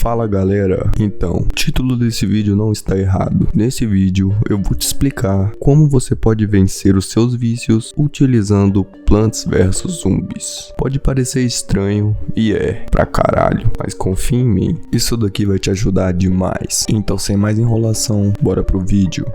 Fala galera, então, o título desse vídeo não está errado. Nesse vídeo eu vou te explicar como você pode vencer os seus vícios utilizando Plants vs Zombies. Pode parecer estranho e é pra caralho, mas confia em mim, isso daqui vai te ajudar demais. Então sem mais enrolação, bora pro vídeo.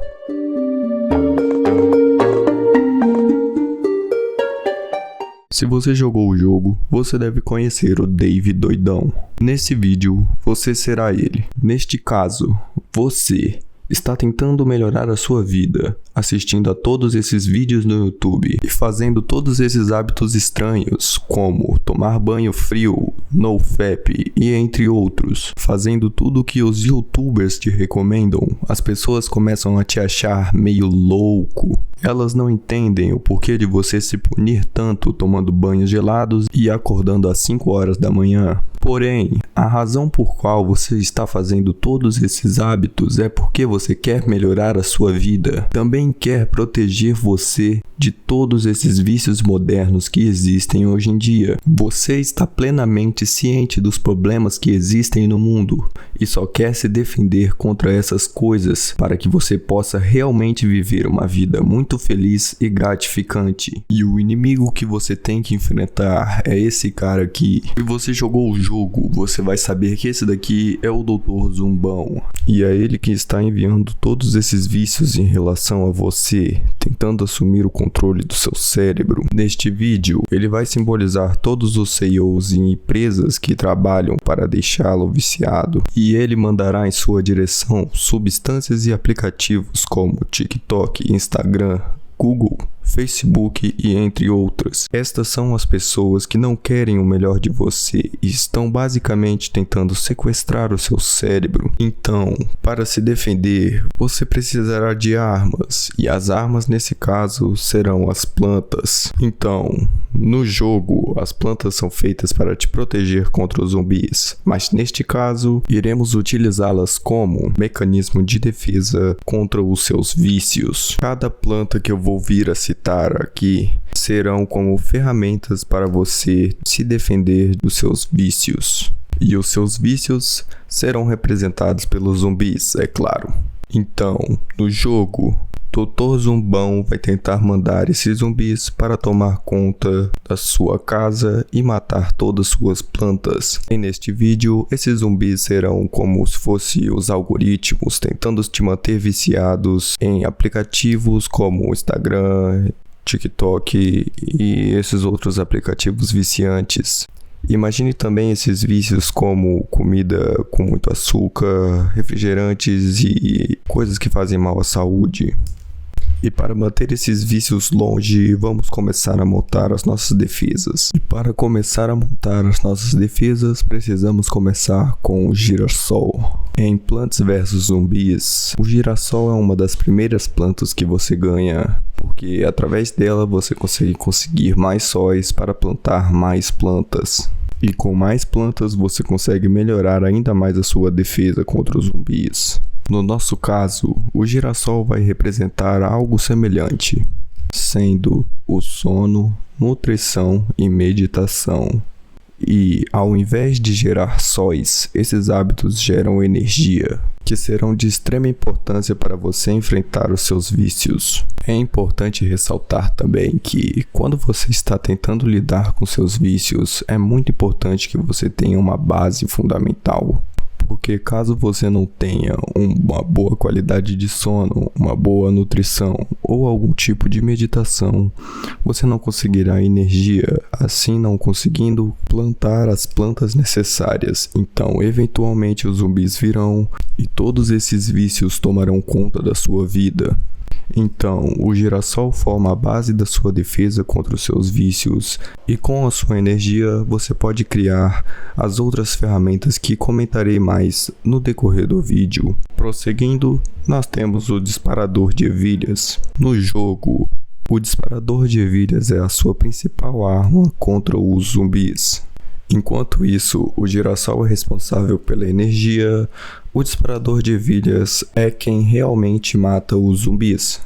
Se você jogou o jogo, você deve conhecer o Dave Doidão. Nesse vídeo, você será ele. Neste caso, você está tentando melhorar a sua vida, assistindo a todos esses vídeos no YouTube e fazendo todos esses hábitos estranhos, como tomar banho frio, NoFap e entre outros. Fazendo tudo o que os YouTubers te recomendam, as pessoas começam a te achar meio louco. Elas não entendem o porquê de você se punir tanto tomando banhos gelados e acordando às 5 horas da manhã. Porém, a razão por qual você está fazendo todos esses hábitos é porque você quer melhorar a sua vida. Também quer proteger você de todos esses vícios modernos que existem hoje em dia. Você está plenamente ciente dos problemas que existem no mundo e só quer se defender contra essas coisas para que você possa realmente viver uma vida muito feliz e gratificante. E o inimigo que você tem que enfrentar é esse cara aqui. Se você jogou o jogo, você vai saber que esse daqui é o Dr. Zumbão. E é ele que está enviando todos esses vícios em relação a você, tentando assumir o controle do seu cérebro. Neste vídeo, ele vai simbolizar todos os CEOs em empresas que trabalham para deixá-lo viciado. E ele mandará em sua direção substâncias e aplicativos como TikTok, Instagram, Google, Facebook e entre outras. Estas são as pessoas que não querem o melhor de você e estão basicamente tentando sequestrar o seu cérebro. Então, para se defender, você precisará de armas, e as armas nesse caso serão as plantas. Então, no jogo, as plantas são feitas para te proteger contra os zumbis, mas neste caso, iremos utilizá-las como mecanismo de defesa contra os seus vícios. Cada planta que eu vou vir a citar aqui serão como ferramentas para você se defender dos seus vícios. E os seus vícios serão representados pelos zumbis, é claro. Então, no jogo, Dr. Zumbão vai tentar mandar esses zumbis para tomar conta da sua casa e matar todas suas plantas. E neste vídeo, esses zumbis serão como se fossem os algoritmos tentando te manter viciados em aplicativos como Instagram, TikTok e esses outros aplicativos viciantes. Imagine também esses vícios como comida com muito açúcar, refrigerantes e coisas que fazem mal à saúde. E para manter esses vícios longe, vamos começar a montar as nossas defesas. E para começar a montar as nossas defesas, precisamos começar com o girassol. Em Plants vs Zombies, o girassol é uma das primeiras plantas que você ganha, porque através dela você conseguir mais sóis para plantar mais plantas. E com mais plantas você consegue melhorar ainda mais a sua defesa contra os zumbis. No nosso caso, o girassol vai representar algo semelhante, sendo o sono, nutrição e meditação. E ao invés de gerar sóis, esses hábitos geram energia, que serão de extrema importância para você enfrentar os seus vícios. É importante ressaltar também que quando você está tentando lidar com seus vícios, é muito importante que você tenha uma base fundamental. Porque caso você não tenha uma boa qualidade de sono, uma boa nutrição ou algum tipo de meditação, você não conseguirá energia, assim não conseguindo plantar as plantas necessárias. Então, eventualmente os zumbis virão e todos esses vícios tomarão conta da sua vida. Então, o girassol forma a base da sua defesa contra os seus vícios e com a sua energia você pode criar as outras ferramentas que comentarei mais no decorrer do vídeo. Prosseguindo, nós temos o disparador de ervilhas. No jogo, o disparador de ervilhas é a sua principal arma contra os zumbis. Enquanto isso, o girassol é responsável pela energia, o disparador de ervilhas é quem realmente mata os zumbis.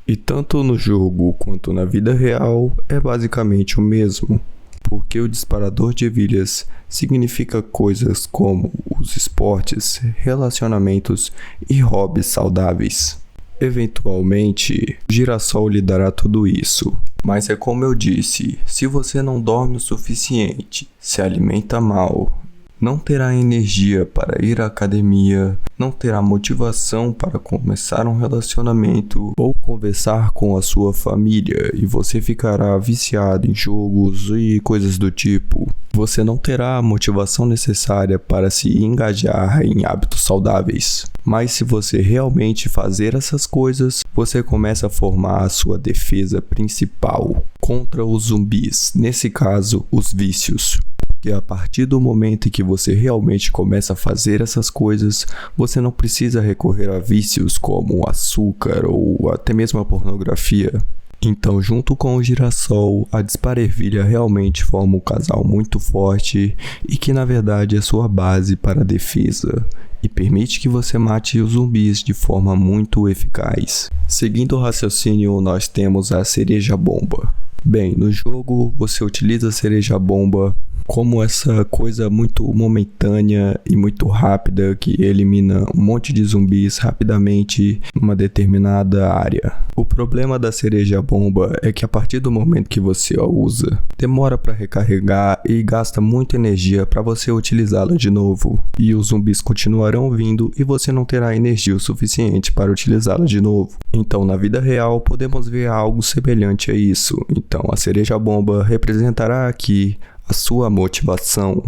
E tanto no jogo quanto na vida real é basicamente o mesmo. porque o disparador de ervilhas significa coisas como os esportes, relacionamentos e hobbies saudáveis. Eventualmente, o girassol lhe dará tudo isso. Mas é como eu disse, se você não dorme o suficiente, se alimenta mal, não terá energia para ir à academia, não terá motivação para começar um relacionamento ou conversar com a sua família e você ficará viciado em jogos e coisas do tipo. Você não terá a motivação necessária para se engajar em hábitos saudáveis. Mas se você realmente fazer essas coisas, você começa a formar a sua defesa principal contra os zumbis, nesse caso, os vícios. E a partir do momento em que você realmente começa a fazer essas coisas, você não precisa recorrer a vícios como o açúcar ou até mesmo a pornografia. Então, junto com o girassol, a disparervilha realmente forma um casal muito forte e que na verdade é sua base para a defesa e permite que você mate os zumbis de forma muito eficaz. Seguindo o raciocínio, nós temos a cereja bomba. Bem, no jogo você utiliza a cereja bomba como essa coisa muito momentânea e muito rápida que elimina um monte de zumbis rapidamente numa determinada área. O problema da cereja bomba é que a partir do momento que você a usa, demora para recarregar e gasta muita energia para você utilizá-la de novo. E os zumbis continuarão vindo e você não terá energia o suficiente para utilizá-la de novo. Então, na vida real, podemos ver algo semelhante a isso. Então, a cereja bomba representará aqui a sua motivação.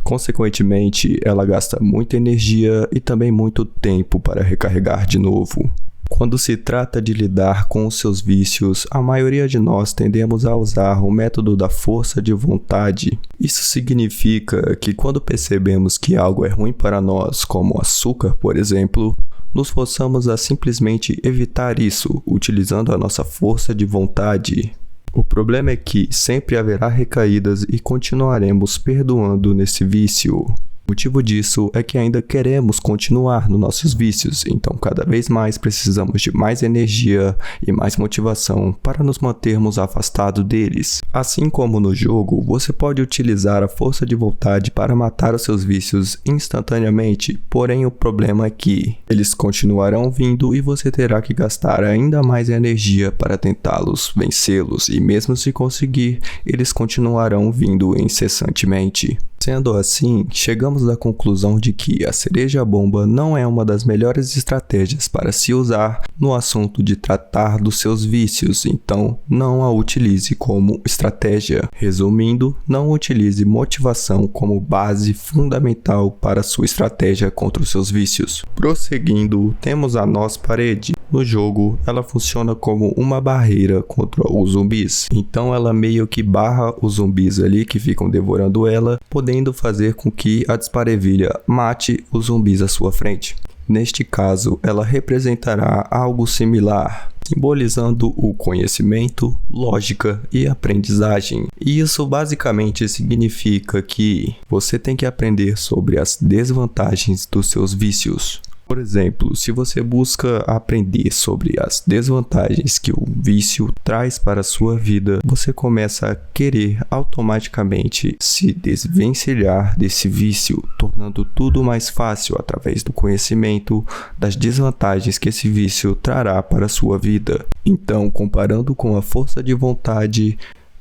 Consequentemente, ela gasta muita energia e também muito tempo para recarregar de novo. Quando se trata de lidar com os seus vícios, a maioria de nós tendemos a usar o método da força de vontade. Isso significa que quando percebemos que algo é ruim para nós, como o açúcar, por exemplo, nos forçamos a simplesmente evitar isso, utilizando a nossa força de vontade. O problema é que sempre haverá recaídas e continuaremos perdoando nesse vício. O motivo disso é que ainda queremos continuar nos nossos vícios, então cada vez mais precisamos de mais energia e mais motivação para nos mantermos afastados deles. Assim como no jogo, você pode utilizar a força de vontade para matar os seus vícios instantaneamente, porém o problema é que eles continuarão vindo e você terá que gastar ainda mais energia para tentá-los vencê-los, e mesmo se conseguir, eles continuarão vindo incessantemente. Sendo assim, chegamos à conclusão de que a cereja bomba não é uma das melhores estratégias para se usar no assunto de tratar dos seus vícios, então não a utilize como estratégia. Resumindo, não utilize motivação como base fundamental para sua estratégia contra os seus vícios. Prosseguindo, temos a noz-parede. No jogo, ela funciona como uma barreira contra os zumbis, então ela meio que barra os zumbis ali que ficam devorando ela, podendo fazer com que a disparervilha mate os zumbis à sua frente. Neste caso, ela representará algo similar, simbolizando o conhecimento, lógica e aprendizagem. E isso basicamente significa que você tem que aprender sobre as desvantagens dos seus vícios. Por exemplo, se você busca aprender sobre as desvantagens que o vício traz para a sua vida, você começa a querer automaticamente se desvencilhar desse vício, tornando tudo mais fácil através do conhecimento das desvantagens que esse vício trará para a sua vida. Então, comparando com a força de vontade,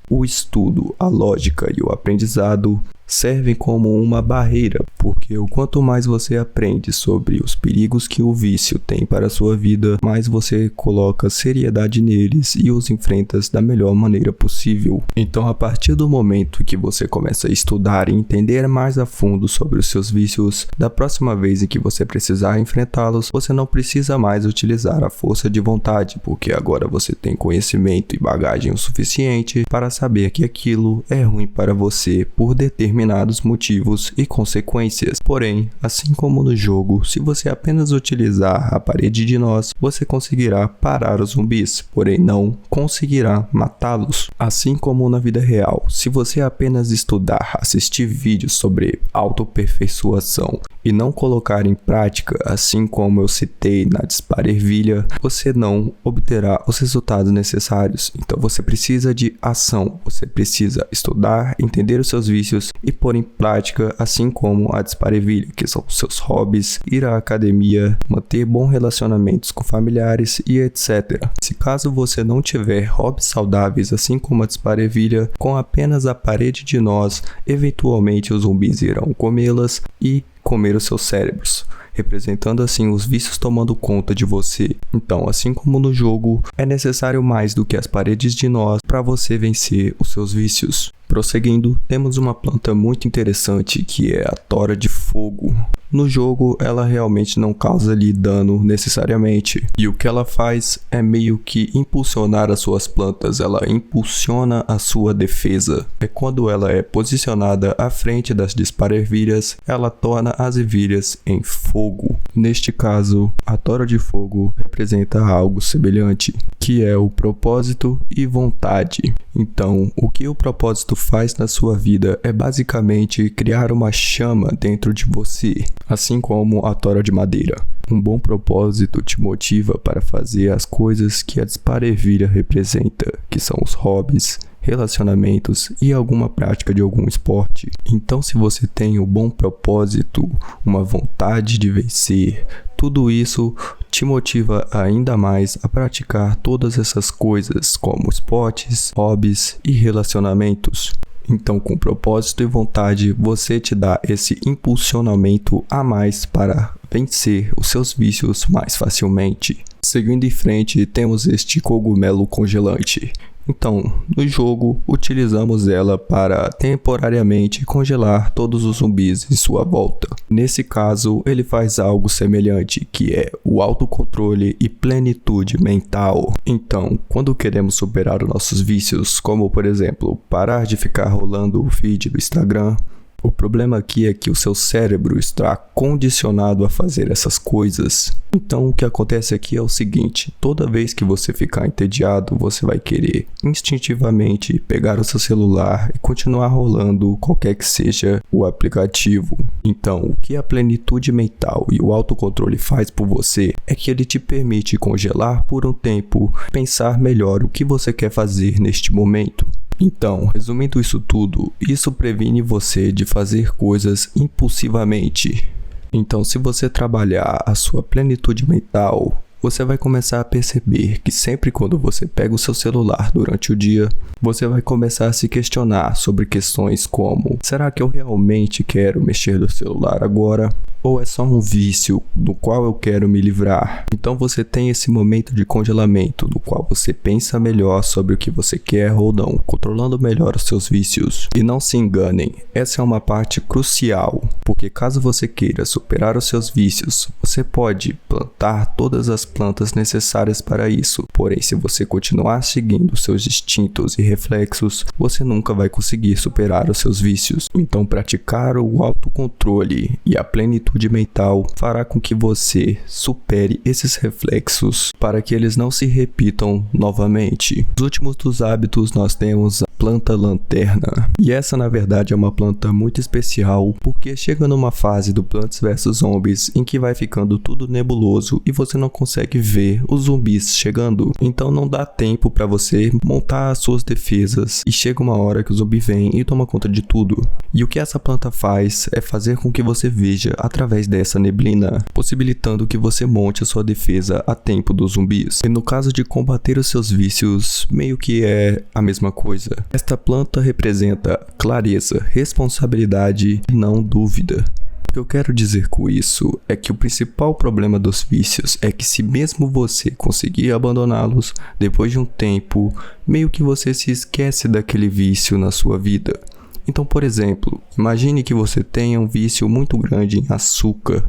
o estudo, a lógica e o aprendizado servem como uma barreira, porque o quanto mais você aprende sobre os perigos que o vício tem para a sua vida, mais você coloca seriedade neles e os enfrenta da melhor maneira possível. Então, a partir do momento que você começa a estudar e entender mais a fundo sobre os seus vícios, da próxima vez em que você precisar enfrentá-los, você não precisa mais utilizar a força de vontade, porque agora você tem conhecimento e bagagem o suficiente para saber que aquilo é ruim para você por determinado determinados motivos e consequências. Porém, assim como no jogo, se você apenas utilizar a parede de nós, você conseguirá parar os zumbis, porém não conseguirá matá-los. Assim como na vida real, se você apenas estudar, assistir vídeos sobre autoaperfeiçoação e não colocar em prática, assim como eu citei na Disparervilha, você não obterá os resultados necessários. Então você precisa de ação, você precisa estudar, entender os seus vícios e pôr em prática, assim como a Disparervilha, que são os seus hobbies, ir à academia, manter bons relacionamentos com familiares e etc. Se caso você não tiver hobbies saudáveis, assim como a Disparervilha, com apenas a parede de nós, eventualmente os zumbis irão comê-las e comer os seus cérebros, representando assim os vícios tomando conta de você. Então, assim como no jogo, é necessário mais do que as paredes de nós para você vencer os seus vícios. Prosseguindo, temos uma planta muito interessante que é a tora de fogo. No jogo, ela realmente não causa ali dano necessariamente, e o que ela faz é meio que impulsionar as suas plantas, ela impulsiona a sua defesa. É quando ela é posicionada à frente das Disparervilhas, ela torna as ervilhas em fogo. Neste caso, a tora de fogo representa algo semelhante, que é o propósito e vontade. Então, o que o propósito faz na sua vida é basicamente criar uma chama dentro de você, assim como a tora de madeira. Um bom propósito te motiva para fazer as coisas que a Disparervilha representa, que são os hobbies, relacionamentos e alguma prática de algum esporte. Então, se você tem um bom propósito, uma vontade de vencer, tudo isso te motiva ainda mais a praticar todas essas coisas, como esportes, hobbies e relacionamentos. Então, com propósito e vontade, você te dá esse impulsionamento a mais para vencer os seus vícios mais facilmente. Seguindo em frente, temos este cogumelo congelante. Então, no jogo, utilizamos ela para temporariamente congelar todos os zumbis em sua volta. Nesse caso, ele faz algo semelhante, que é o autocontrole e plenitude mental. Então, quando queremos superar os nossos vícios, como por exemplo, parar de ficar rolando o feed do Instagram, o problema aqui é que o seu cérebro está condicionado a fazer essas coisas. Então o que acontece aqui é o seguinte: toda vez que você ficar entediado, você vai querer instintivamente pegar o seu celular e continuar rolando qualquer que seja o aplicativo. Então o que a plenitude mental e o autocontrole faz por você é que ele te permite congelar por um tempo, pensar melhor o que você quer fazer neste momento. Então, resumindo isso tudo, isso previne você de fazer coisas impulsivamente. Então, se você trabalhar a sua plenitude mental, você vai começar a perceber que sempre quando você pega o seu celular durante o dia, você vai começar a se questionar sobre questões como: será que eu realmente quero mexer no celular agora? Ou é só um vício do qual eu quero me livrar? Então você tem esse momento de congelamento, no qual você pensa melhor sobre o que você quer ou não, controlando melhor os seus vícios. E não se enganem, essa é uma parte crucial, porque caso você queira superar os seus vícios, você pode plantar todas as plantas necessárias para isso. Porém, se você continuar seguindo seus instintos e reflexos, você nunca vai conseguir superar os seus vícios. Então praticar o autocontrole e a plenitude mental fará com que você supere esses reflexos para que eles não se repitam novamente. Nos últimos dos hábitos nós temos a planta lanterna, e essa na verdade é uma planta muito especial porque chega numa fase do Plants vs Zombies em que vai ficando tudo nebuloso e você não consegue ver os zumbis chegando, então não dá tempo para você montar as suas defesas e chega uma hora que o zumbi vem e toma conta de tudo. E o que essa planta faz é fazer com que você veja através dessa neblina, possibilitando que você monte a sua defesa a tempo dos zumbis. E no caso de combater os seus vícios, meio que é a mesma coisa. Esta planta representa clareza, responsabilidade e não dúvida. O que eu quero dizer com isso é que o principal problema dos vícios é que se mesmo você conseguir abandoná-los, depois de um tempo, meio que você se esquece daquele vício na sua vida. Então, por exemplo, imagine que você tenha um vício muito grande em açúcar.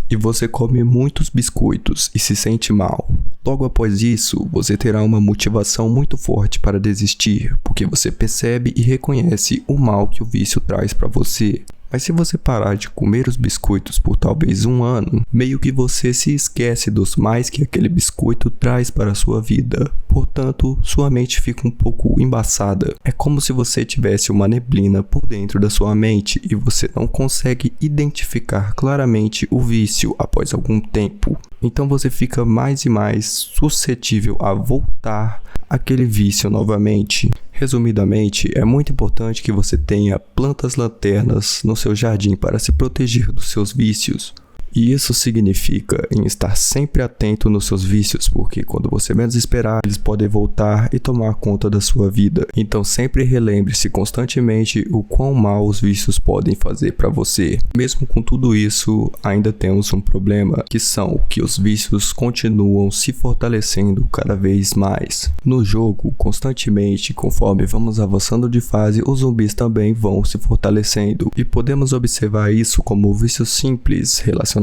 e você come muitos biscoitos e se sente mal. Logo após isso, você terá uma motivação muito forte para desistir, porque você percebe e reconhece o mal que o vício traz para você. Mas se você parar de comer os biscoitos por talvez 1 ano, meio que você se esquece dos mais que aquele biscoito traz para a sua vida. Portanto, sua mente fica um pouco embaçada. É como se você tivesse uma neblina por dentro da sua mente e você não consegue identificar claramente o vício após algum tempo. Então você fica mais e mais suscetível a voltar àquele vício novamente. Resumidamente, é muito importante que você tenha plantas lanternas no seu jardim para se proteger dos seus vícios. E isso significa em estar sempre atento nos seus vícios, porque quando você menos esperar, eles podem voltar e tomar conta da sua vida. Então sempre relembre-se constantemente o quão mal os vícios podem fazer para você. Mesmo com tudo isso, ainda temos um problema, que são que os vícios continuam se fortalecendo cada vez mais. No jogo, constantemente, conforme vamos avançando de fase, os zumbis também vão se fortalecendo. E podemos observar isso como vícios simples relacionados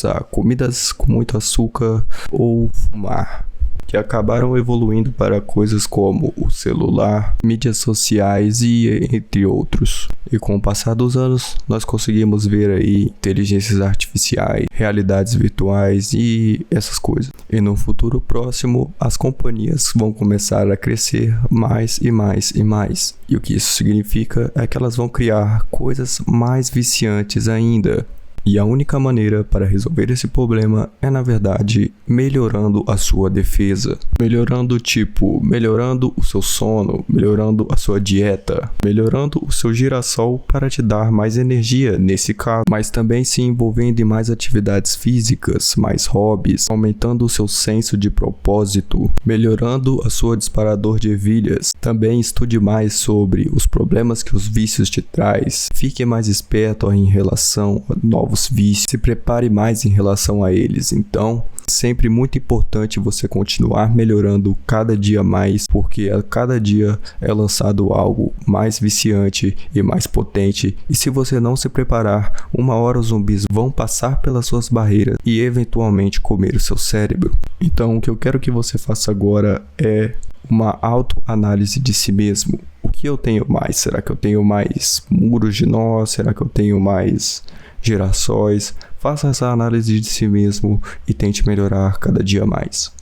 a comidas com muito açúcar ou fumar, que acabaram evoluindo para coisas como o celular, mídias sociais e entre outros. E com o passar dos anos, nós conseguimos ver aí inteligências artificiais, realidades virtuais e essas coisas. E no futuro próximo, as companhias vão começar a crescer mais e mais e mais. E o que isso significa é que elas vão criar coisas mais viciantes ainda. E a única maneira para resolver esse problema é, na verdade, melhorando a sua defesa. Melhorando o seu sono, melhorando a sua dieta, melhorando o seu girassol para te dar mais energia nesse caso, mas também se envolvendo em mais atividades físicas, mais hobbies, aumentando o seu senso de propósito, melhorando a sua disparador de ervilhas. Também estude mais sobre os problemas que os vícios te traz. Fique mais esperto em relação a novos vícios, se prepare mais em relação a eles. Então, sempre muito importante você continuar melhorando cada dia mais, porque a cada dia é lançado algo mais viciante e mais potente, e se você não se preparar, uma hora os zumbis vão passar pelas suas barreiras e eventualmente comer o seu cérebro. Então, o que eu quero que você faça agora é uma autoanálise de si mesmo. O que eu tenho mais? Será que eu tenho mais muros de nós? Será que eu tenho mais girassóis? Faça essa análise de si mesmo e tente melhorar cada dia mais.